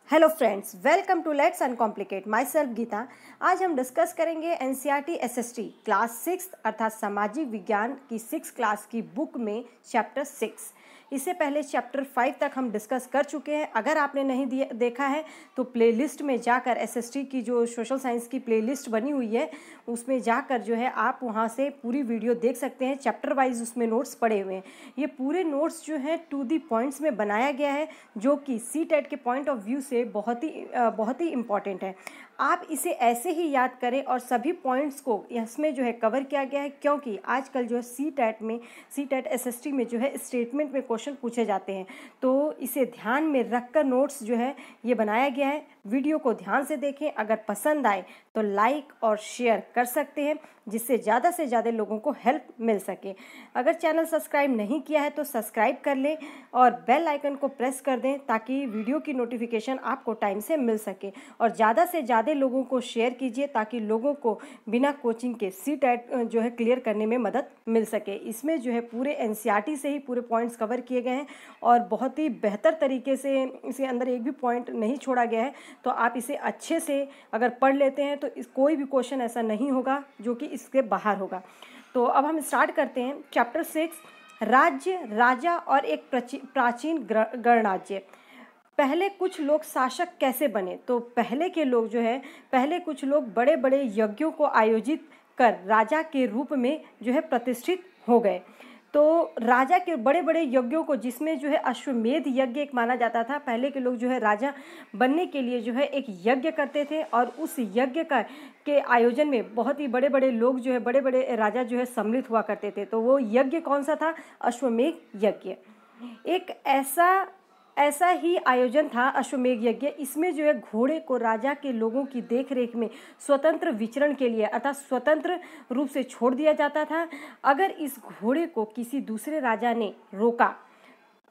Hello friends, welcome to let's uncomplicate myself Gita. आज हम discuss करेंगे एनसीईआरटी एसएसटी क्लास 6 अर्थात सामाजिक विज्ञान की 6 क्लास की बुक में चैप्टर 6। इससे पहले चैप्टर 5 तक हम डिस्कस कर चुके हैं। अगर आपने नहीं देखा है तो प्लेलिस्ट में जाकर एसएसटी की जो सोशल साइंस की प्लेलिस्ट बनी हुई है उसमें जाकर जो है आप वहाँ से पूरी वीडियो देख सकते हैं। चैप्टर वाइज उसमें नोट्स पड़े हुए हैं। ये पूरे नोट्स जो हैं टू दी पॉइंट्स में बनाया गया है, जो कि सीटेट के पॉइंट ऑफ व्यू से बहुत ही इम्पॉर्टेंट है। आप इसे ऐसे ही याद करें और सभी पॉइंट्स को इसमें जो है कवर किया गया है, क्योंकि आजकल जो है सीटेट एसएसटी में जो है स्टेटमेंट में क्वेश्चन पूछे जाते हैं। तो इसे ध्यान में रखकर नोट्स जो है ये बनाया गया है। वीडियो को ध्यान से देखें। अगर पसंद आए तो लाइक और शेयर कर सकते हैं, जिससे ज़्यादा से ज़्यादा लोगों को हेल्प मिल सके। अगर चैनल सब्सक्राइब नहीं किया है तो सब्सक्राइब कर लें और बेल आइकन को प्रेस कर दें ताकि वीडियो की नोटिफिकेशन आपको टाइम से मिल सके। और ज़्यादा से ज़्यादा लोगों को शेयर कीजिए ताकि लोगों को बिना कोचिंग के सीटेट जो है क्लियर करने में मदद मिल सके। इसमें जो है पूरे एनसीईआरटी से ही पूरे पॉइंट्स कवर किए गए हैं और बहुत ही बेहतर तरीके से इसके अंदर एक भी पॉइंट नहीं छोड़ा गया है। तो आप इसे अच्छे से अगर पढ़ लेते हैं तो कोई भी क्वेश्चन ऐसा नहीं होगा जो कि इसके बाहर होगा। तो अब हम स्टार्ट करते हैं चैप्टर 6, राज्य, राजा और एक प्राचीन गणराज्य। पहले कुछ लोग शासक कैसे बने? तो पहले कुछ लोग बड़े बड़े यज्ञों को आयोजित कर राजा के रूप में जो है प्रतिष्ठित हो गए। तो राजा के बड़े बड़े यज्ञों को, जिसमें जो है अश्वमेध यज्ञ एक माना जाता था। पहले के लोग जो है राजा बनने के लिए जो है एक यज्ञ करते थे और उस यज्ञ के आयोजन में बहुत ही बड़े बड़े लोग जो है, बड़े बड़े राजा जो है सम्मिलित हुआ करते थे। तो वो यज्ञ कौन सा था? अश्वमेध यज्ञ। एक ऐसा ही आयोजन था अश्वमेध यज्ञ। इसमें जो है घोड़े को राजा के लोगों की देखरेख में स्वतंत्र विचरण के लिए अर्थात स्वतंत्र रूप से छोड़ दिया जाता था। अगर इस घोड़े को किसी दूसरे राजा ने रोका,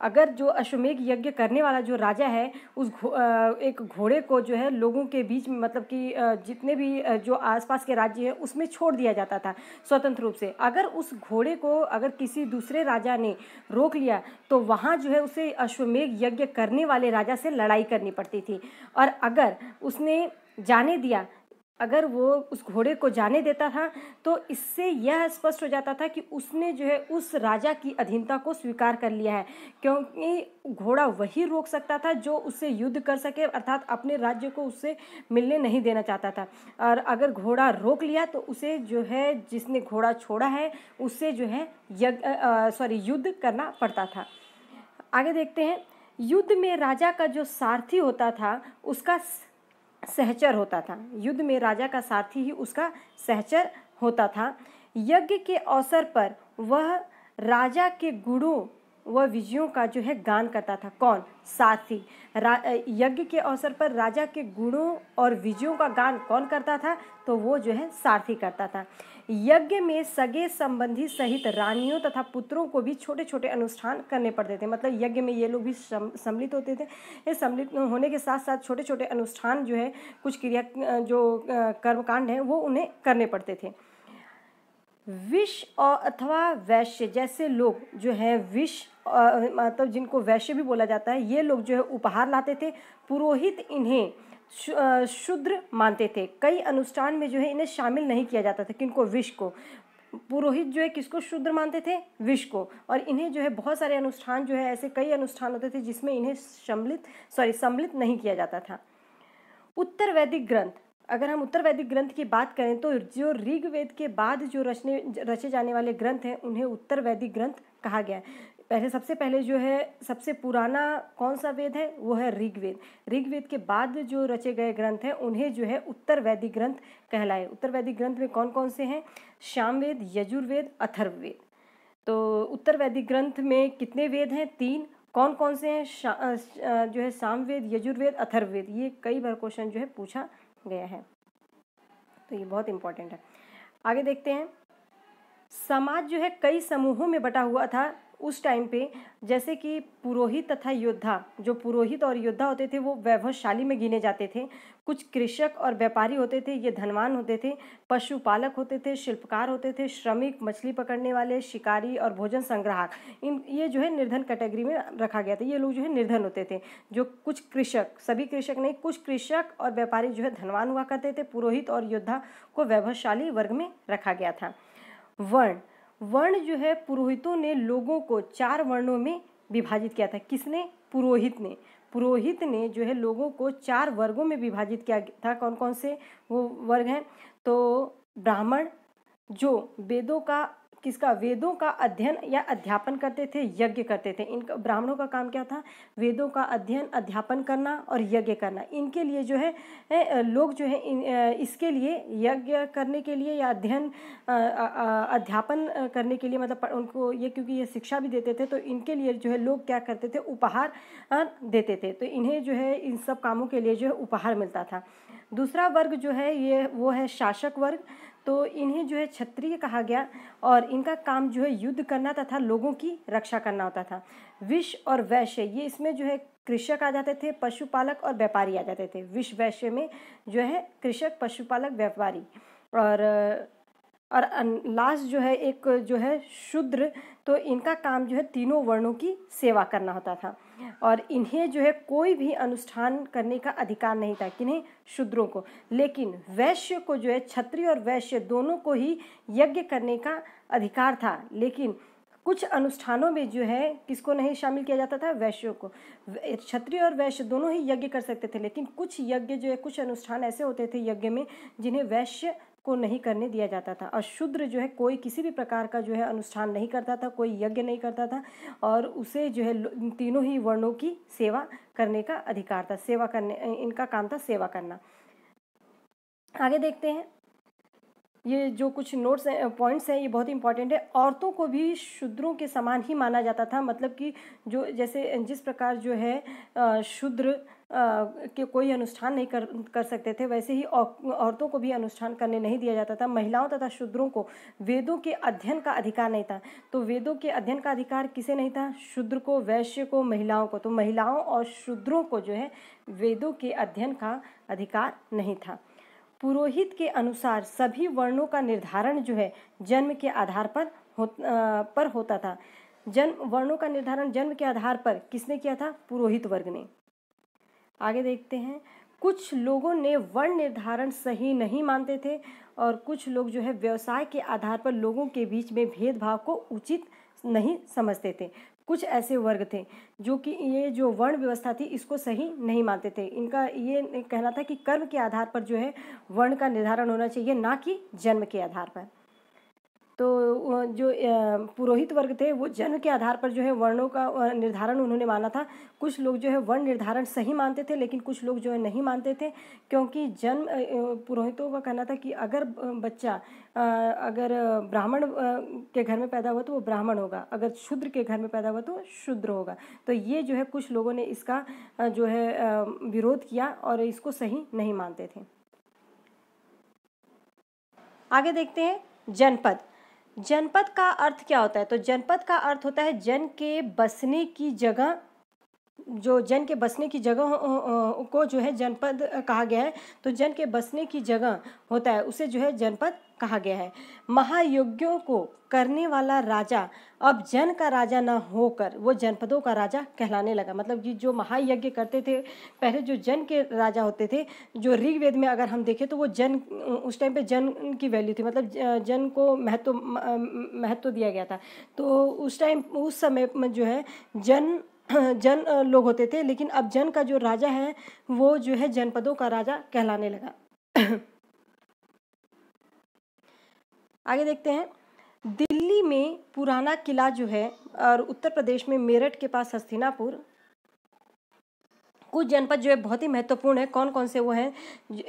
अगर जो अश्वमेध यज्ञ करने वाला जो राजा है एक घोड़े को जो है लोगों के बीच में, मतलब कि जितने भी जो आसपास के राज्य हैं उसमें छोड़ दिया जाता था स्वतंत्र रूप से। अगर उस घोड़े को अगर किसी दूसरे राजा ने रोक लिया तो वहाँ जो है उसे अश्वमेध यज्ञ करने वाले राजा से लड़ाई करनी पड़ती थी। और अगर उसने जाने दिया, अगर वो उस घोड़े को जाने देता था तो इससे यह स्पष्ट हो जाता था कि उसने जो है उस राजा की अधीनता को स्वीकार कर लिया है, क्योंकि घोड़ा वही रोक सकता था जो उससे युद्ध कर सके, अर्थात अपने राज्य को उससे मिलने नहीं देना चाहता था। और अगर घोड़ा रोक लिया तो उसे जो है, जिसने घोड़ा छोड़ा है उससे जो है युद्ध करना पड़ता था। आगे देखते हैं। युद्ध में राजा का जो सारथी होता था उसका सहचर होता था। युद्ध में राजा का सारथी ही उसका सहचर होता था। यज्ञ के अवसर पर वह राजा के गुणों व विजयों का जो है गान करता था। कौन? सारथी। यज्ञ के अवसर पर राजा के गुणों और विजयों का गान कौन करता था? तो वो जो है सारथी करता था। यज्ञ में सगे संबंधी सहित रानियों तथा पुत्रों को भी छोटे छोटे अनुष्ठान करने पड़ते थे। मतलब यज्ञ में ये लोग भी सम्मिलित होते थे। ये सम्मिलित होने के साथ साथ छोटे छोटे अनुष्ठान जो है, कुछ क्रिया जो कर्मकांड हैं वो उन्हें करने पड़ते थे। विष अथवा वैश्य जैसे लोग जो है, मतलब जिनको वैश्य भी बोला जाता है, ये लोग जो है उपहार लाते थे। पुरोहित इन्हें शूद्र मानते थे। कई अनुष्ठान में जो है इन्हें शामिल नहीं किया जाता था। किनको? विष को। पुरोहित जो है किसको शूद्र मानते थे? विष को। और इन्हें जो है बहुत सारे अनुष्ठान जो है, ऐसे कई अनुष्ठान होते थे जिसमें इन्हें सम्मिलित नहीं किया जाता था। उत्तर वैदिक ग्रंथ। अगर हम उत्तर वैदिक ग्रंथ की बात करें तो जो ऋग्वेद के बाद जो रचे जाने वाले ग्रंथ हैं उन्हें उत्तर वैदिक ग्रंथ कहा गया है। सबसे पहले जो है, सबसे पुराना कौन सा वेद है? वो है ऋग्वेद। ऋग्वेद के बाद जो रचे गए ग्रंथ हैं उन्हें जो है उत्तर वैदिक ग्रंथ कहलाए। उत्तर वैदिक ग्रंथ में कौन कौन से हैं? सामवेद, यजुर्वेद, अथर्ववेद। तो उत्तर वैदिक ग्रंथ में कितने वेद हैं? 3। कौन कौन से हैं? जो है सामवेद, यजुर्वेद, अथर्ववेद। ये कई बार क्वेश्चन जो है पूछा गया है, तो ये बहुत इंपॉर्टेंट है। आगे देखते हैं। समाज जो है कई समूहों में बटा हुआ था उस टाइम पे जैसे कि पुरोहित तथा योद्धा, जो पुरोहित और योद्धा होते थे वो वैभवशाली में गिने जाते थे। कुछ कृषक और व्यापारी होते थे, ये धनवान होते थे। पशुपालक होते थे, शिल्पकार होते थे, श्रमिक, मछली पकड़ने वाले, शिकारी और भोजन संग्राहक, ये जो है निर्धन कैटेगरी में रखा गया था। ये लोग जो है निर्धन होते थे। जो कुछ कृषक, सभी कृषक नहीं, कुछ कृषक और व्यापारी जो है धनवान हुआ करते थे। पुरोहित और योद्धा को वैभवशाली वर्ग में रखा गया था। वर्ण जो है, पुरोहितों ने लोगों को 4 वर्णों में विभाजित किया था। किसने? पुरोहित ने जो है लोगों को 4 वर्गों में विभाजित किया था। कौन कौन से वो वर्ग हैं? तो ब्राह्मण, जो वेदों का अध्ययन या अध्यापन करते थे, यज्ञ करते थे। इन ब्राह्मणों का काम क्या था? वेदों का अध्ययन, अध्यापन करना और यज्ञ करना। इनके लिए जो है लोग जो है इसके लिए, यज्ञ करने के लिए या अध्ययन अध्यापन करने के लिए, मतलब उनको ये, क्योंकि ये शिक्षा भी देते थे, तो इनके लिए जो है लोग क्या करते थे? उपहार देते थे। तो इन्हें जो है इन सब कामों के लिए जो है उपहार मिलता था। दूसरा वर्ग जो है वो है शासक वर्ग। तो इन्हें जो है क्षत्रिय कहा गया और इनका काम जो है युद्ध करना तथा लोगों की रक्षा करना होता था। विश्व और वैश्य, ये इसमें जो है कृषक आ जाते थे, पशुपालक और व्यापारी आ जाते थे। विश्व वैश्य में जो है कृषक, पशुपालक, व्यापारी और लास्ट जो है एक जो है शूद्र। तो इनका काम जो है तीनों वर्णों की सेवा करना होता था और इन्हें जो है कोई भी अनुष्ठान करने का अधिकार नहीं था। किन्हें? शूद्रों को। लेकिन वैश्य को जो है, क्षत्रिय और वैश्य दोनों को ही यज्ञ करने का अधिकार था। लेकिन कुछ अनुष्ठानों में जो है किसको नहीं शामिल किया जाता था? वैश्यों को। क्षत्रिय और वैश्य दोनों ही यज्ञ कर सकते थे, लेकिन कुछ यज्ञ जो है, कुछ अनुष्ठान ऐसे होते थे यज्ञ में जिन्हें वैश्य को नहीं करने दिया जाता था। और शूद्र जो है कोई किसी भी प्रकार का जो है अनुष्ठान नहीं करता था, कोई यज्ञ नहीं करता था और उसे जो है तीनों ही वर्णों की सेवा करने का अधिकार था। सेवा करने, इनका काम था सेवा करना। आगे देखते हैं। ये जो कुछ नोट्स पॉइंट्स हैं ये बहुत इंपॉर्टेंट है। औरतों को भी शूद्रों के समान ही माना जाता था। मतलब कि जो जैसे जिस प्रकार जो है शूद्र के कोई अनुष्ठान नहीं कर सकते थे, वैसे ही औरतों को भी अनुष्ठान करने नहीं दिया जाता था। महिलाओं तथा शूद्रों को वेदों के अध्ययन का अधिकार नहीं था। तो वेदों के अध्ययन का अधिकार किसे नहीं था? शूद्र को, वैश्य को, महिलाओं को। तो महिलाओं और शूद्रों को जो है वेदों के अध्ययन का अधिकार नहीं था। पुरोहित के अनुसार सभी वर्णों का निर्धारण जो है जन्म के आधार पर होता था। वर्णों का निर्धारण जन्म के आधार पर किसने किया था? पुरोहित वर्ग ने। आगे देखते हैं। कुछ लोगों ने वर्ण निर्धारण सही नहीं मानते थे और कुछ लोग जो है व्यवसाय के आधार पर लोगों के बीच में भेदभाव को उचित नहीं समझते थे। कुछ ऐसे वर्ग थे जो कि ये जो वर्ण व्यवस्था थी इसको सही नहीं मानते थे। इनका ये कहना था कि कर्म के आधार पर जो है वर्ण का निर्धारण होना चाहिए, ना कि जन्म के आधार पर। तो जो पुरोहित वर्ग थे वो जन्म के आधार पर जो है वर्णों का निर्धारण उन्होंने माना था। कुछ लोग जो है वर्ण निर्धारण सही मानते थे, लेकिन कुछ लोग जो है नहीं मानते थे, क्योंकि पुरोहितों का कहना था कि अगर बच्चा अगर ब्राह्मण के घर में पैदा हुआ तो वो ब्राह्मण होगा, अगर शूद्र के घर में पैदा हुआ तो शूद्र होगा। तो ये जो है कुछ लोगों ने इसका जो है विरोध किया और इसको सही नहीं मानते थे। आगे देखते हैं। जनपद का अर्थ क्या होता है? तो जनपद का अर्थ होता है जन के बसने की जगह। जो जन के बसने की जगह को जो है जनपद कहा गया है। तो जन के बसने की जगह होता है उसे जो है जनपद कहा गया है। महायज्ञों को करने वाला राजा अब जन का राजा न होकर वो जनपदों का राजा कहलाने लगा। मतलब कि जो महायज्ञ करते थे पहले जो जन के राजा होते थे, जो ऋग्वेद में अगर हम देखें तो वो जन, उस टाइम पे जन की वैल्यू थी, मतलब जन को महत्व दिया गया था। तो उस टाइम उस समय में जो है जन लोग होते थे, लेकिन अब जन का जो राजा है वो जो है जनपदों का राजा कहलाने लगा। आगे देखते हैं। दिल्ली में पुराना किला जो है और उत्तर प्रदेश में मेरठ के पास हस्तिनापुर, कुछ जनपद जो है बहुत ही महत्वपूर्ण है। कौन कौन से वो हैं?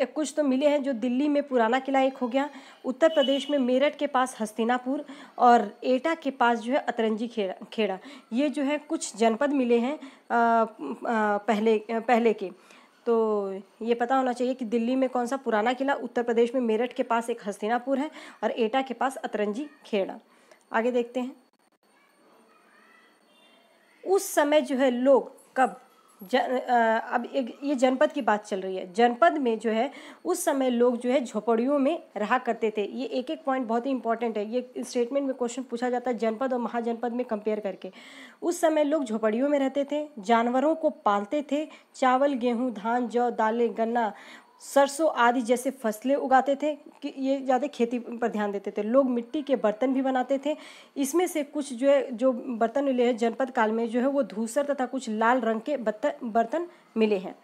कुछ तो मिले हैं। जो दिल्ली में पुराना किला एक हो गया, उत्तर प्रदेश में मेरठ के पास हस्तिनापुर और एटा के पास जो है अतरंजी खेड़ा। ये जो है कुछ जनपद मिले हैं पहले के। तो ये पता होना चाहिए कि दिल्ली में कौन सा पुराना किला, उत्तर प्रदेश में मेरठ के पास एक हस्तिनापुर है और एटा के पास अतरंजी खेड़ा। आगे देखते हैं। उस समय जो है लोग कब अब ये जनपद की बात चल रही है। जनपद में जो है उस समय लोग जो है झोपड़ियों में रहा करते थे। ये एक एक पॉइंट बहुत ही इंपॉर्टेंट है, ये स्टेटमेंट में क्वेश्चन पूछा जाता है जनपद और महाजनपद में कंपेयर करके। उस समय लोग झोपड़ियों में रहते थे, जानवरों को पालते थे, चावल, गेहूँ, धान, जौ, दालें, गन्ना, सरसों आदि जैसे फसलें उगाते थे कि ये ज़्यादा खेती पर ध्यान देते थे। लोग मिट्टी के बर्तन भी बनाते थे। इसमें से कुछ जो है जो बर्तन मिले हैं जनपद काल में जो है वो धूसर तथा कुछ लाल रंग के बर्तन मिले हैं।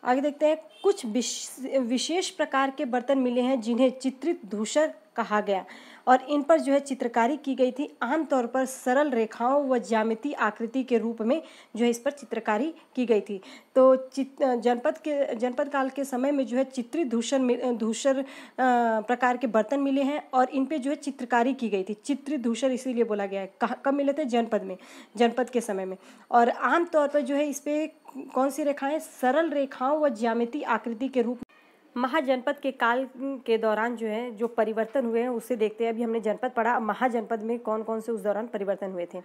आगे देखते हैं, कुछ विशेष प्रकार के बर्तन मिले हैं जिन्हें चित्रित धूसर कहा गया और इन पर जो है चित्रकारी की गई थी। आमतौर पर सरल रेखाओं व ज्यामितीय आकृति के रूप में जो है इस पर चित्रकारी की गई थी। तो जनपद काल के समय में जो है चित्रित धूसर प्रकार के बर्तन मिले हैं और इन पे जो है चित्रकारी की गई थी। चित्रित धूसर इसीलिए बोला गया है। कब मिले थे? जनपद के समय में। और आमतौर पर जो है इस पे कौन सी रेखाएं? सरल रेखाओं व ज्यामितीय आकृति के रूप। महाजनपद के काल के दौरान जो है जो परिवर्तन हुए हैं उससे देखते हैं। अभी हमने जनपद पढ़ा, महाजनपद में कौन कौन से उस दौरान परिवर्तन हुए थे।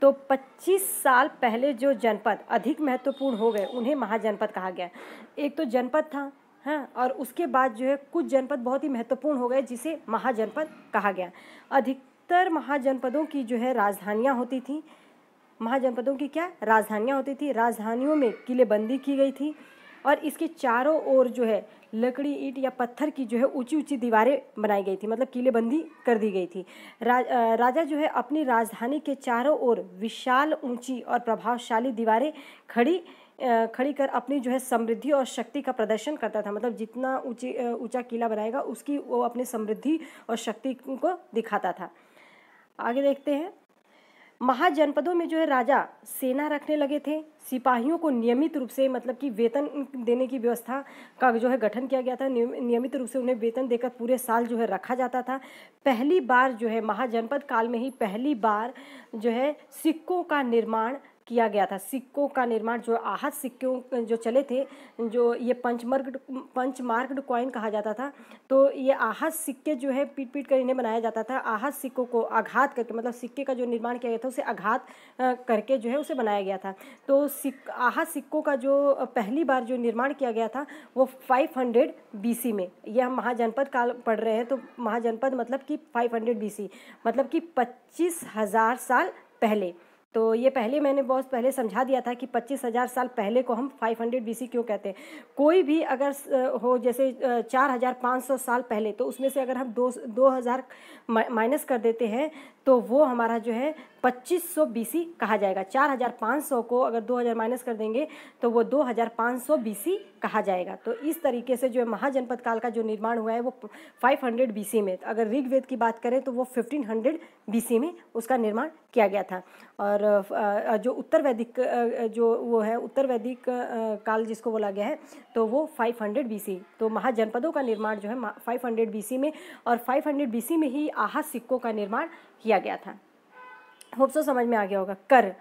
तो 25 साल पहले जो जनपद अधिक महत्वपूर्ण हो गए उन्हें महाजनपद कहा गया। एक तो जनपद था, हाँ, और उसके बाद जो है कुछ जनपद बहुत ही महत्वपूर्ण हो गए जिसे महाजनपद कहा गया। अधिकतर महाजनपदों की जो है राजधानियाँ होती थी। महाजनपदों की क्या राजधानियाँ होती थी? राजधानियों में किलेबंदी की गई थी और इसके चारों ओर जो है लकड़ी, ईंट या पत्थर की जो है ऊंची ऊंची दीवारें बनाई गई थी, मतलब किलेबंदी कर दी गई थी। राजा जो है अपनी राजधानी के चारों ओर विशाल, ऊंची और प्रभावशाली दीवारें खड़ी कर अपनी जो है समृद्धि और शक्ति का प्रदर्शन करता था। मतलब जितना ऊंचा किला बनाएगा उसकी वो अपनी समृद्धि और शक्ति को दिखाता था। आगे देखते हैं, महाजनपदों में जो है राजा सेना रखने लगे थे। सिपाहियों को नियमित रूप से, मतलब कि वेतन देने की व्यवस्था का जो है गठन किया गया था। नियमित रूप से उन्हें वेतन देकर पूरे साल जो है रखा जाता था। पहली बार जो है महाजनपद काल में ही पहली बार जो है सिक्कों का निर्माण किया गया था। सिक्कों का निर्माण, जो आहत सिक्कों जो चले थे, जो ये पंचमार्क्ड कॉइन कहा जाता था। तो ये आहत सिक्के जो है पीट कर इन्हें बनाया जाता था। आहत सिक्कों को आघात करके, मतलब सिक्के का जो निर्माण किया गया था उसे आघात करके जो है उसे बनाया गया था। तो आहत सिक्कों का जो पहली बार जो निर्माण किया गया था वो 500 BC में। ये हम महाजनपद काल पढ़ रहे हैं, तो महाजनपद मतलब कि 500 BC, मतलब कि 25,000 साल पहले। तो ये पहले मैंने बहुत पहले समझा दिया था कि 25,000 साल पहले को हम 500 BC क्यों कहते हैं। कोई भी अगर हो, जैसे 4,500 साल पहले, तो उसमें से अगर हम 2,000 माइनस कर देते हैं तो वो हमारा जो है 2500 BC कहा जाएगा। 4,500 को अगर 2,000 माइनस कर देंगे तो वो 2,500 BC कहा जाएगा। तो इस तरीके से जो है महाजनपद काल का जो निर्माण हुआ है वो 500 BC में। अगर ऋग्वेद की बात करें तो वो 1500 BC में उसका निर्माण किया गया था। और जो उत्तर वैदिक जो वो है उत्तर वैदिक काल जिसको बोला गया है तो वो 500 BC। तो महाजनपदों का निर्माण जो है 500 BC में, और 500 BC में ही आहत सिक्कों का निर्माण किया गया था। होप सो समझ में आ गया होगा। कर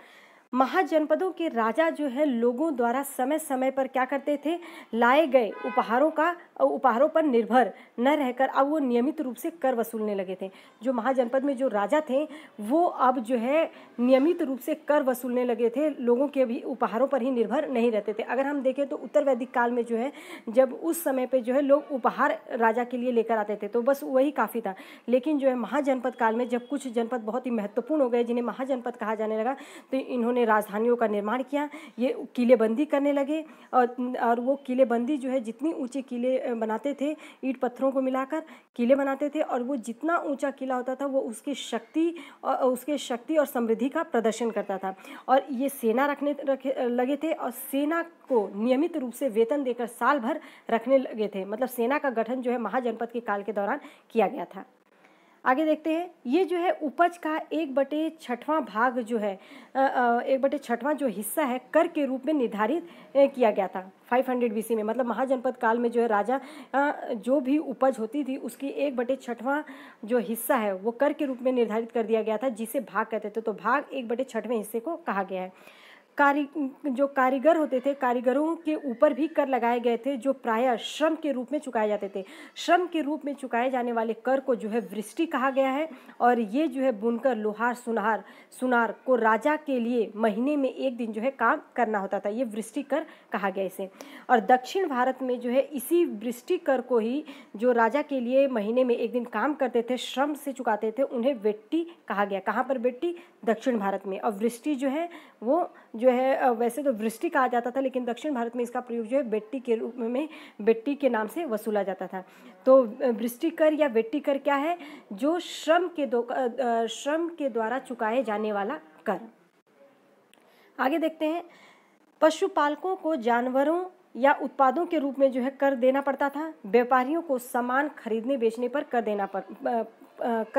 महाजनपदों के राजा जो है लोगों द्वारा समय समय पर क्या करते थे, लाए गए उपहारों पर निर्भर न रहकर अब वो नियमित रूप से कर वसूलने लगे थे। जो महाजनपद में जो राजा थे वो अब जो है नियमित रूप से कर वसूलने लगे थे, लोगों के भी उपहारों पर ही निर्भर नहीं रहते थे। अगर हम देखें तो उत्तर वैदिक काल में जो है जब उस समय पे जो है लोग उपहार राजा के लिए लेकर आते थे तो बस वही काफ़ी था। लेकिन जो है महाजनपद काल में जब कुछ जनपद बहुत ही महत्वपूर्ण हो गए जिन्हें महाजनपद कहा जाने लगा, तो इन्होंने राजधानियों का निर्माण किया। ये किलेबंदी करने लगे और वो किलेबंदी जो है जितनी ऊंचे किले बनाते थे, ईंट पत्थरों को मिलाकर किले बनाते थे, और वो जितना ऊंचा किला होता था वो उसकी शक्ति और समृद्धि का प्रदर्शन करता था। और ये सेना रखने लगे थे और सेना को नियमित रूप से वेतन देकर साल भर रखने लगे थे। मतलब सेना का गठन जो है महाजनपद के काल के दौरान किया गया था। आगे देखते हैं, ये जो है उपज का 1/6वां भाग जो है 1/6वां जो हिस्सा है कर के रूप में निर्धारित किया गया था 500 BC में। मतलब महाजनपद काल में जो है राजा जो भी उपज होती थी उसकी 1/6वां जो हिस्सा है वो कर के रूप में निर्धारित कर दिया गया था, जिसे भाग कहते थे। तो भाग 1/6वें हिस्से को कहा गया है। जो कारीगर होते थे, कारीगरों के ऊपर भी कर लगाए गए थे, जो प्रायः श्रम के रूप में चुकाए जाते थे। श्रम के रूप में चुकाए जाने वाले कर को जो है वृष्टि कहा गया है। और ये जो है बुनकर, लोहार, सुनार को राजा के लिए महीने में एक दिन जो है काम करना होता था, ये वृष्टि कर कहा गया इसे। और दक्षिण भारत में जो है इसी वृष्टि कर को ही जो राजा के लिए महीने में एक दिन काम करते थे, श्रम से चुकाते थे, उन्हें वेट्टी कहा गया। कहाँ पर वेट्टी? दक्षिण भारत में। और वृष्टि जो है वो जो है वैसे तो वृष्टि कहा जाता था, लेकिन दक्षिण भारत में इसका प्रयोग जो है वेट्टी के रूप में, वेट्टी के नाम से वसूला जाता था। तो वृष्टि कर या वेट्टी कर क्या है? जो श्रम के द्वारा चुकाए जाने वाला कर। आगे देखते हैं, पशुपालकों को जानवरों या उत्पादों के रूप में जो है कर देना पड़ता था। व्यापारियों को सामान खरीदने बेचने पर कर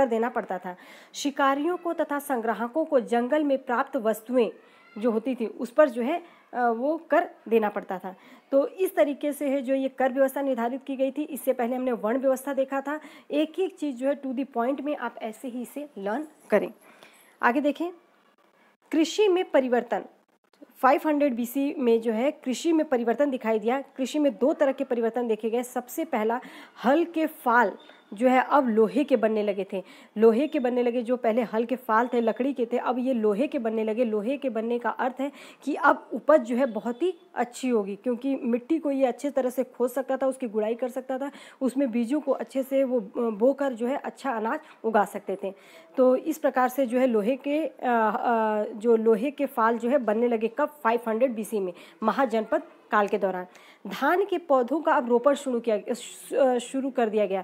देना पड़ता था। शिकारियों को तथा संग्राहकों को जंगल में प्राप्त वस्तुएं जो होती थी उस पर जो है वो कर देना पड़ता था। तो इस तरीके से है जो ये कर व्यवस्था निर्धारित की गई थी। इससे पहले हमने वर्ण व्यवस्था देखा था। एक एक चीज़ जो है टू द पॉइंट में आप ऐसे ही इसे लर्न करें। आगे देखें, कृषि में परिवर्तन। 500 BC में जो है कृषि में परिवर्तन दिखाई दिया। कृषि में दो तरह के परिवर्तन देखे गए। सबसे पहला, हल के फाल जो है अब लोहे के बनने लगे थे। लोहे के बनने लगे, जो पहले हल के फाल थे लकड़ी के थे, अब ये लोहे के बनने लगे। लोहे के बनने का अर्थ है कि अब उपज जो है बहुत ही अच्छी होगी, क्योंकि मिट्टी को ये अच्छे तरह से खोद सकता था, उसकी गुड़ाई कर सकता था, उसमें बीजों को अच्छे से वो बोकर जो है अच्छा अनाज उगा सकते थे। तो इस प्रकार से जो है लोहे के फाल जो है बनने लगे। कब? 500 BC में, महाजनपद काल के दौरान। धान के पौधों का अब रोपण शुरू कर दिया गया।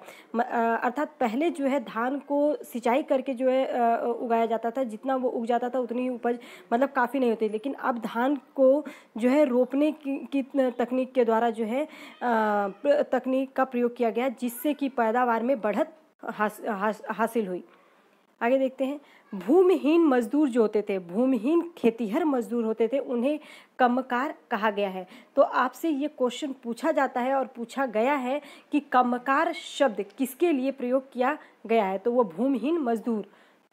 अर्थात पहले जो है धान को सिंचाई करके जो है उगाया जाता था, जितना वो उग जाता था उतनी ही उपज मतलब काफ़ी नहीं होती। लेकिन अब धान को जो है रोपने की तकनीक के द्वारा जो है तकनीक का प्रयोग किया गया, जिससे कि पैदावार में बढ़त हासिल हुई। आगे देखते हैं, भूमिहीन मजदूर जो होते थे, भूमिहीन खेतीहर मजदूर होते थे, उन्हें कमकार कहा गया है। तो आपसे ये क्वेश्चन पूछा जाता है और पूछा गया है कि कमकार शब्द किसके लिए प्रयोग किया गया है? तो वो भूमिहीन मजदूर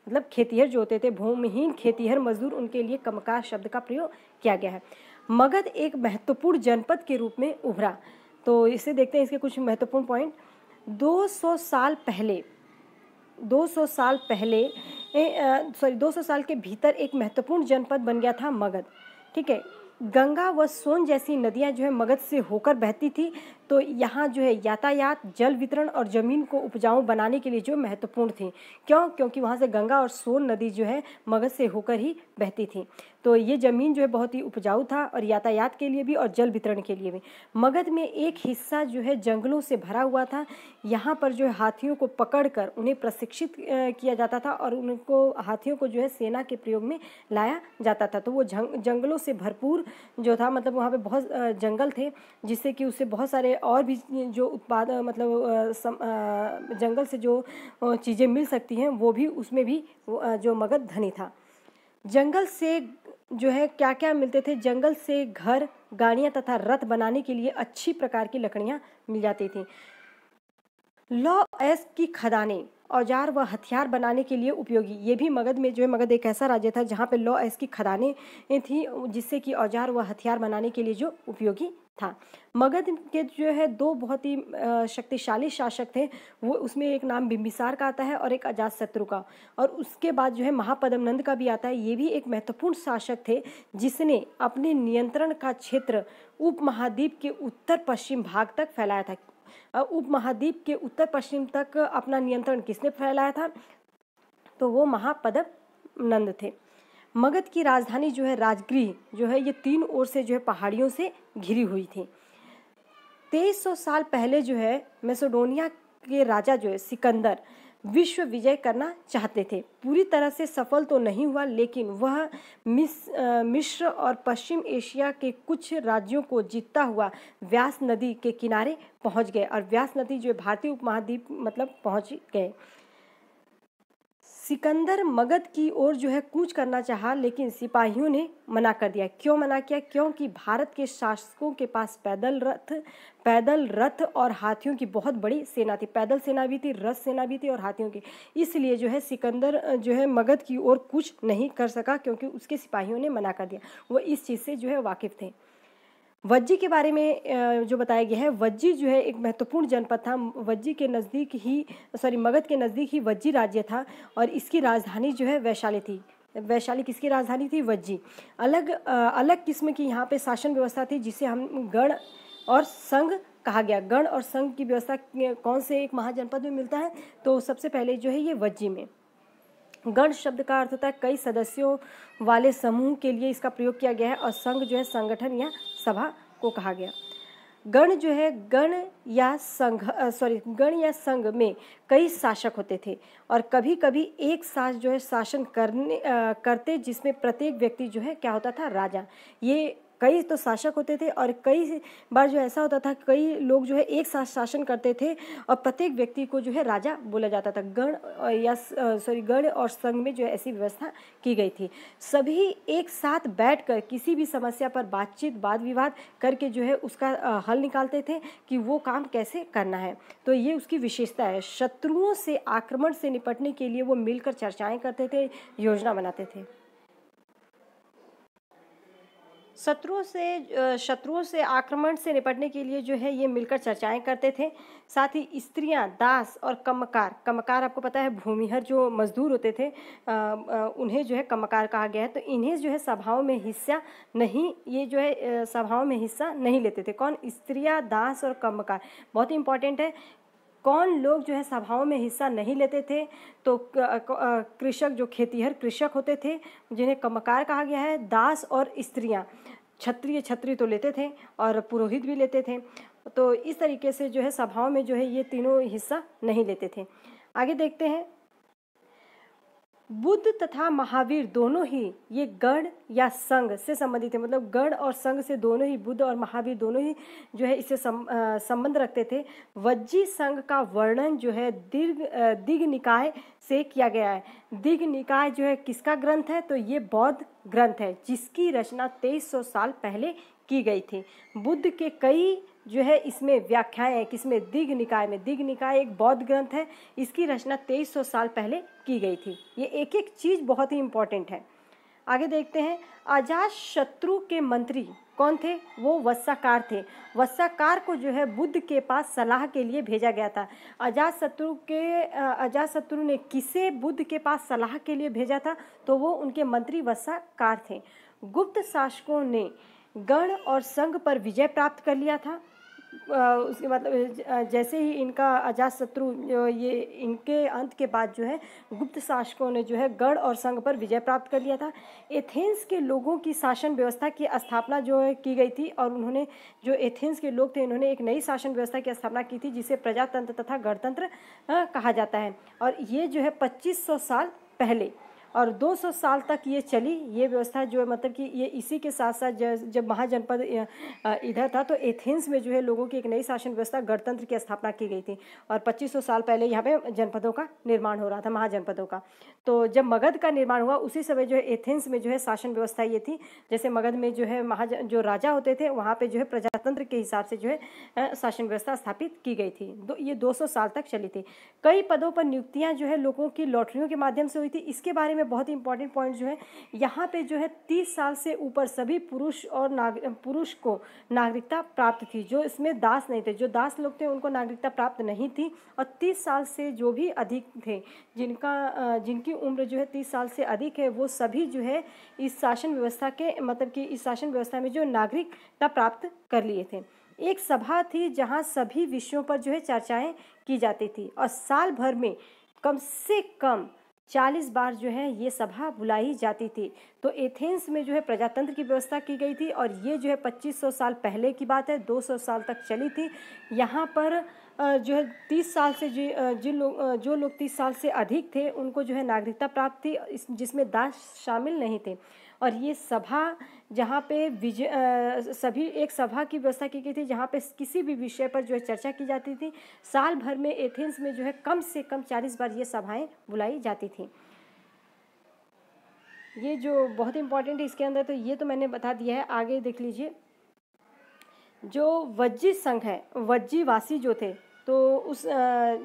मतलब खेतीहर जो होते थे, भूमिहीन खेतीहर मजदूर, उनके लिए कमकार शब्द का प्रयोग किया गया है। मगध एक महत्वपूर्ण जनपद के रूप में उभरा। तो इसे देखते हैं, इसके कुछ महत्वपूर्ण पॉइंट। 200 साल के भीतर एक महत्वपूर्ण जनपद बन गया था मगध। ठीक है, गंगा व सोन जैसी नदियां जो है मगध से होकर बहती थी। तो यहाँ जो है यातायात, जल वितरण और ज़मीन को उपजाऊ बनाने के लिए जो महत्वपूर्ण थी। क्यों? क्योंकि वहाँ से गंगा और सोन नदी जो है मगध से होकर ही बहती थी। तो ये ज़मीन जो है बहुत ही उपजाऊ था, और यातायात के लिए भी और जल वितरण के लिए भी। मगध में एक हिस्सा जो है जंगलों से भरा हुआ था। यहाँ पर जो है हाथियों को पकड़कर उन्हें प्रशिक्षित किया जाता था, और उनको हाथियों को जो है सेना के प्रयोग में लाया जाता था। तो वो जंगलों से भरपूर जो था, मतलब वहाँ पे बहुत जंगल थे, जिससे कि उससे बहुत सारे और भी जो उत्पाद मतलब जंगल से जो चीज़ें मिल सकती हैं, वो भी उसमें भी जो मगध धनी था। जंगल से जो है क्या क्या मिलते थे? जंगल से घर, गाड़ियाँ तथा रथ बनाने के लिए अच्छी प्रकार की लकड़ियाँ मिल जाती थी। लौ एस की खदानें औजार व हथियार बनाने के लिए उपयोगी। ये भी मगध में जो है, मगध एक ऐसा राज्य था जहाँ पे लौ एस की खदानें थी, जिससे कि औजार व हथियार बनाने के लिए जो उपयोगी था। मगध के जो है दो बहुत ही शक्तिशाली शासक थे। वो उसमें एक नाम बिंबिसार का आता है और एक अजातशत्रु का, और उसके बाद जो है महापद्मनंद का भी आता है। ये भी एक महत्वपूर्ण शासक थे, जिसने अपने नियंत्रण का क्षेत्र उपमहाद्वीप के उत्तर पश्चिम भाग तक फैलाया था। उपमहाद्वीप के उत्तर पश्चिम तक अपना नियंत्रण किसने फैलाया था? तो वो महापद्मनंद थे। मगध की राजधानी जो है राजगृह जो है, ये 3 ओर से जो है पहाड़ियों से घिरी हुई थी। 2300 साल पहले जो है मैसेडोनिया के राजा जो है सिकंदर विश्व विजय करना चाहते थे। पूरी तरह से सफल तो नहीं हुआ, लेकिन वह मिस्र और पश्चिम एशिया के कुछ राज्यों को जीतता हुआ व्यास नदी के किनारे पहुंच गए, और व्यास नदी जो भारतीय उपमहाद्वीप मतलब पहुंच गए। सिकंदर मगध की ओर जो है कूच करना चाहा, लेकिन सिपाहियों ने मना कर दिया। क्यों मना किया? क्योंकि भारत के शासकों के पास पैदल रथ और हाथियों की बहुत बड़ी सेना थी। पैदल सेना भी थी, रथ सेना भी थी और हाथियों की। इसलिए जो है सिकंदर जो है मगध की ओर कूच नहीं कर सका, क्योंकि उसके सिपाहियों ने मना कर दिया। वो इस चीज़ से जो है वाकिफ थे। वज्जी के बारे में जो बताया गया है, वज्जी जो है एक महत्वपूर्ण जनपद था। वज्जी के नज़दीक ही मगध के नज़दीक ही वज्जी राज्य था और इसकी राजधानी जो है वैशाली थी। वैशाली किसकी राजधानी थी? वज्जी। अलग किस्म की यहाँ पे शासन व्यवस्था थी, जिसे हम गण और संघ कहा गया। गण और संघ की व्यवस्था कौन से एक महाजनपद में मिलता है? तो सबसे पहले जो है ये वज्जी में। गण शब्द का अर्थ होता है कई सदस्यों वाले समूह के लिए इसका प्रयोग किया गया है, और संघ जो है संगठन या सभा को कहा गया। गण जो है गण या संघ में कई शासक होते थे और कभी कभी एक साथ जो है शासन करते, जिसमें प्रत्येक व्यक्ति जो है क्या होता था? राजा। ये कई तो शासक होते थे और कई बार जो ऐसा होता था कई लोग जो है एक साथ शासन करते थे और प्रत्येक व्यक्ति को जो है राजा बोला जाता था। गण और संघ में जो है ऐसी व्यवस्था की गई थी। सभी एक साथ बैठकर किसी भी समस्या पर बातचीत वाद विवाद करके जो है उसका हल निकालते थे कि वो काम कैसे करना है। तो ये उसकी विशेषता है। शत्रुओं से आक्रमण से निपटने के लिए वो मिलकर चर्चाएं करते थे, योजना बनाते थे। शत्रुओं से आक्रमण से निपटने के लिए जो है ये मिलकर चर्चाएं करते थे। साथ ही स्त्रियां, दास और कमकार आपको पता है भूमिहर जो मजदूर होते थे, उन्हें जो है कमकार कहा गया है। तो इन्हें जो है सभाओं में हिस्सा नहीं लेते थे। कौन? स्त्रियां, दास और कमकार। बहुत ही इंपॉर्टेंट है। कौन लोग जो है सभाओं में हिस्सा नहीं लेते थे? तो कृषक, जो खेतीहर कृषक होते थे, जिन्हें कमकार कहा गया है। दास और स्त्रियां। छत्री तो लेते थे और पुरोहित भी लेते थे। तो इस तरीके से जो है सभाओं में जो है ये तीनों हिस्सा नहीं लेते थे। आगे देखते हैं। बुद्ध तथा महावीर दोनों ही ये गण या संघ से संबंधित है। मतलब गण और संघ से दोनों ही, बुद्ध और महावीर दोनों ही जो है इससे संबंध रखते थे। वज्जी संघ का वर्णन जो है दिग निकाय से किया गया है। दिग निकाय जो है किसका ग्रंथ है? तो ये बौद्ध ग्रंथ है, जिसकी रचना 2300 साल पहले की गई थी। बुद्ध के कई जो है इसमें व्याख्याएं हैं। किसमें? दिग निकाय में। दिग निकाय एक बौद्ध ग्रंथ है, इसकी रचना 2300 साल पहले की गई थी। ये एक एक चीज़ बहुत ही इंपॉर्टेंट है। आगे देखते हैं। अजातशत्रु के मंत्री कौन थे? वो वत्साकार थे। वत्साकार को जो है बुद्ध के पास सलाह के लिए भेजा गया था। अजातशत्रु ने किसे बुद्ध के पास सलाह के लिए भेजा था? तो वो उनके मंत्री वत्साकार थे। गुप्त शासकों ने गण और संघ पर विजय प्राप्त कर लिया था। उसके मतलब जैसे ही इनका अजातशत्रु ये इनके अंत के बाद जो है गुप्त शासकों ने जो है गण और संघ पर विजय प्राप्त कर लिया था। एथेंस के लोगों की शासन व्यवस्था की स्थापना जो है की गई थी, और उन्होंने जो एथेंस के लोग थे इन्होंने एक नई शासन व्यवस्था की स्थापना की थी, जिसे प्रजातंत्र तथा गणतंत्र कहा जाता है। और ये जो है 2500 साल पहले और 200 साल तक ये चली। ये व्यवस्था जो है मतलब कि ये इसी के साथ साथ जब महाजनपद इधर था, तो एथेंस में जो है लोगों की एक नई शासन व्यवस्था गणतंत्र की स्थापना की गई थी। और 2500 साल पहले यहाँ पे जनपदों का निर्माण हो रहा था, महाजनपदों का। तो जब मगध का निर्माण हुआ उसी समय जो है एथेंस में जो है शासन व्यवस्था ये थी। जैसे मगध में जो है जो राजा होते थे, वहाँ पे जो है प्रजातंत्र के हिसाब से जो है शासन व्यवस्था स्थापित की गई थी। ये 200 साल तक चली थी। कई पदों पर नियुक्तियाँ जो है लोगों की लॉटरियों के माध्यम से हुई थी। इसके बारे में बहुत ही इंपॉर्टेंट पॉइंट जो है, यहाँ पे जो है 30 साल से ऊपर सभी पुरुष को नागरिकता प्राप्त थी। जो इसमें दास नहीं थे, जो दास लोग थे उनको नागरिकता प्राप्त नहीं थी। और 30 साल से जो भी अधिक थे, जिनकी उम्र जो है 30 साल से अधिक है, वो सभी जो है इस शासन व्यवस्था के मतलब कि इस शासन व्यवस्था में जो नागरिकता प्राप्त कर लिए थे। एक सभा थी जहाँ सभी विषयों पर जो है चर्चाएं की जाती थी, और साल भर में कम से कम 40 बार जो है ये सभा बुलाई जाती थी। तो एथेंस में जो है प्रजातंत्र की व्यवस्था की गई थी, और ये जो है 2500 साल पहले की बात है, 200 साल तक चली थी। यहाँ पर जो है 30 साल से जो लोग 30 साल से अधिक थे उनको जो है नागरिकता प्राप्त थी, जिसमें दास शामिल नहीं थे। और ये सभा जहाँ पे सभी एक सभा की व्यवस्था की गई थी, जहाँ पे किसी भी विषय पर जो है चर्चा की जाती थी। साल भर में एथेंस में जो है कम से कम 40 बार ये सभाएं बुलाई जाती थी। ये जो बहुत इंपॉर्टेंट है इसके अंदर, तो ये तो मैंने बता दिया है। आगे देख लीजिए, जो वज्जी संघ है, वज्जीवासी जो थे, तो उस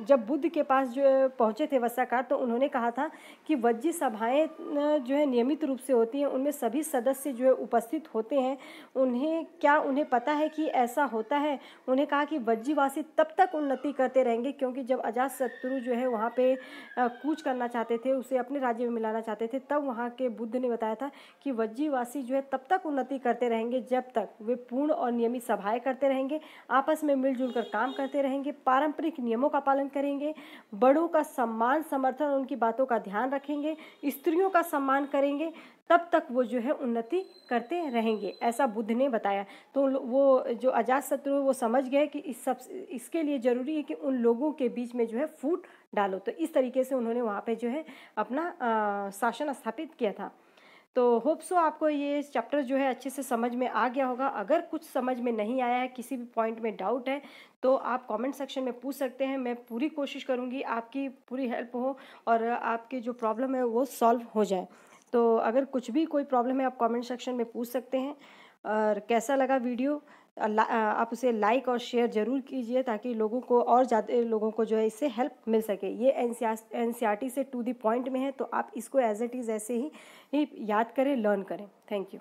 जब बुद्ध के पास जो पहुँचे थे वस्साकार, तो उन्होंने कहा था कि वज्जी सभाएं जो है नियमित रूप से होती हैं, उनमें सभी सदस्य जो है उपस्थित होते हैं। उन्हें पता है कि ऐसा होता है। उन्हें कहा कि वज्जीवासी तब तक उन्नति करते रहेंगे, क्योंकि जब अजातशत्रु जो है वहाँ पे कूच करना चाहते थे, उसे अपने राज्य में मिलाना चाहते थे, तब वहाँ के बुद्ध ने बताया था कि वज्जीवासी जो है तब तक उन्नति करते रहेंगे जब तक वे पूर्ण और नियमित सभाएं करते रहेंगे, आपस में मिलजुल कर काम करते रहेंगे, पारंपरिक नियमों का पालन करेंगे, बड़ों का सम्मान समर्थन और उनकी बातों का ध्यान रखेंगे, स्त्रियों का सम्मान करेंगे, तब तक वो जो है उन्नति करते रहेंगे, ऐसा बुद्ध ने बताया। तो वो जो अजातशत्रु वो समझ गए कि इसके लिए ज़रूरी है कि उन लोगों के बीच में जो है फूट डालो। तो इस तरीके से उन्होंने वहाँ पे जो है अपना शासन स्थापित किया था। तो होप सो आपको ये चैप्टर जो है अच्छे से समझ में आ गया होगा। अगर कुछ समझ में नहीं आया है, किसी भी पॉइंट में डाउट है, तो आप कमेंट सेक्शन में पूछ सकते हैं। मैं पूरी कोशिश करूँगी आपकी पूरी हेल्प हो और आपकी जो प्रॉब्लम है वो सॉल्व हो जाए। तो अगर कुछ भी कोई प्रॉब्लम है, आप कमेंट सेक्शन में पूछ सकते हैं। और कैसा लगा वीडियो, आप उसे लाइक और शेयर ज़रूर कीजिए, ताकि लोगों को और ज़्यादा लोगों को जो है इससे हेल्प मिल सके। ये एनसीईआरटी से टू द पॉइंट में है, तो आप इसको एज इट इज़ ऐसे ही याद करें, लर्न करें। Thank you.